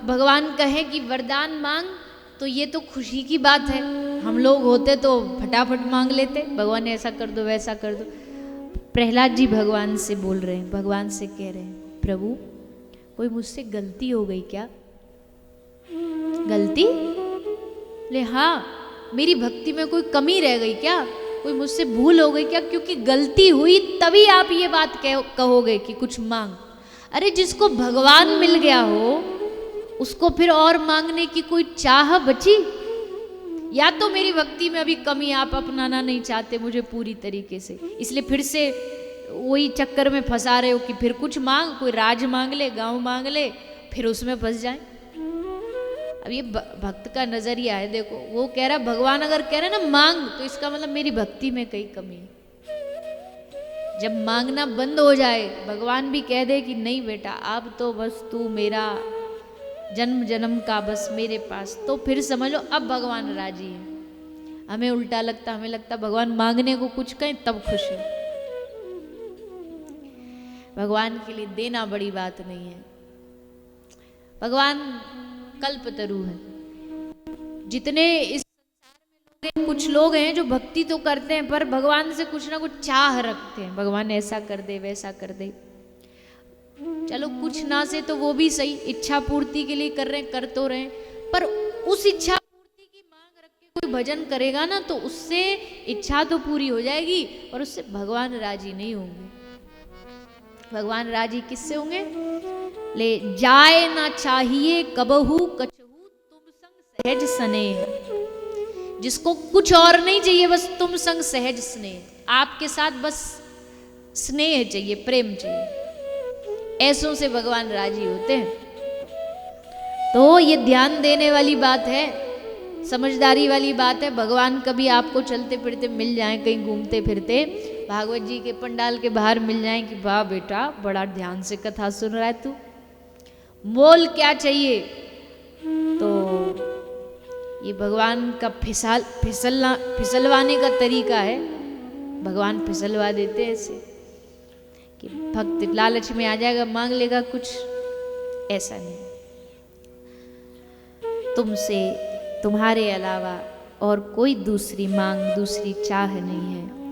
भगवान कहे कि वरदान मांग, तो ये तो खुशी की बात है। हम लोग होते तो फटाफट मांग लेते, भगवान ऐसा कर दो वैसा कर दो। प्रहलाद जी भगवान से बोल रहे हैं, भगवान से कह रहे हैं, प्रभु कोई मुझसे गलती हो गई क्या? गलती? ले हाँ, मेरी भक्ति में कोई कमी रह गई क्या? कोई मुझसे भूल हो गई क्या? क्योंकि गलती हुई तभी आप ये बात कहोगे कि कुछ मांग। अरे जिसको भगवान मिल गया हो उसको फिर और मांगने की कोई चाह बची? या तो मेरी भक्ति में अभी कमी आप अपनाना नहीं चाहते मुझे पूरी तरीके से, इसलिए फिर से वही चक्कर में फंसा रहे हो कि फिर कुछ मांग, कोई राज मांग ले, गांव मांग ले, फिर उसमें फंस जाए। अब ये भक्त का नजरिया है। देखो वो कह रहा भगवान अगर कह रहे ना मांग, तो इसका मतलब मेरी भक्ति में कहीं कमी है। जब मांगना बंद हो जाए, भगवान भी कह दे कि नहीं बेटा अब तो बस तू मेरा जन्म जन्म का बस मेरे पास, तो फिर समझ लो अब भगवान राजी है। हमें उल्टा लगता, हमें लगता भगवान मांगने को कुछ कहें तब खुश है। भगवान के लिए देना बड़ी बात नहीं है। भगवान कल्पतरु है। जितने इस संसार में कुछ लोग हैं जो भक्ति तो करते हैं पर भगवान से कुछ ना कुछ चाह रखते हैं, भगवान ऐसा कर दे वैसा कर दे। चलो कुछ ना से तो वो भी सही, इच्छा पूर्ति के लिए कर रहे हैं, कर तो रहे हैं, पर उस इच्छा पूर्ति की मांग रख के कोई भजन करेगा ना तो उससे इच्छा तो पूरी हो जाएगी और उससे भगवान राजी नहीं होंगे। भगवान राजी किससे होंगे? ले जाए ना चाहिए कबहू कछहू तुम संग सहज स्नेह। जिसको कुछ और नहीं चाहिए, बस तुम संग सहज स्नेह, आपके साथ बस स्नेह चाहिए, प्रेम चाहिए, ऐसों से भगवान राजी होते हैं। तो ये ध्यान देने वाली बात है, समझदारी वाली बात है। भगवान कभी आपको चलते फिरते मिल जाएं, कहीं घूमते फिरते भागवत जी के पंडाल के बाहर मिल जाएं कि वाह बेटा बड़ा ध्यान से कथा सुन रहा है तू, मोल क्या चाहिए? तो ये भगवान का फिसलवाने का तरीका है। भगवान फिसलवा देते हैं ऐसे कि भक्त लालच में आ जाएगा, मांग लेगा कुछ, ऐसा नहीं। तुमसे तुम्हारे अलावा और कोई दूसरी मांग, दूसरी चाह नहीं है।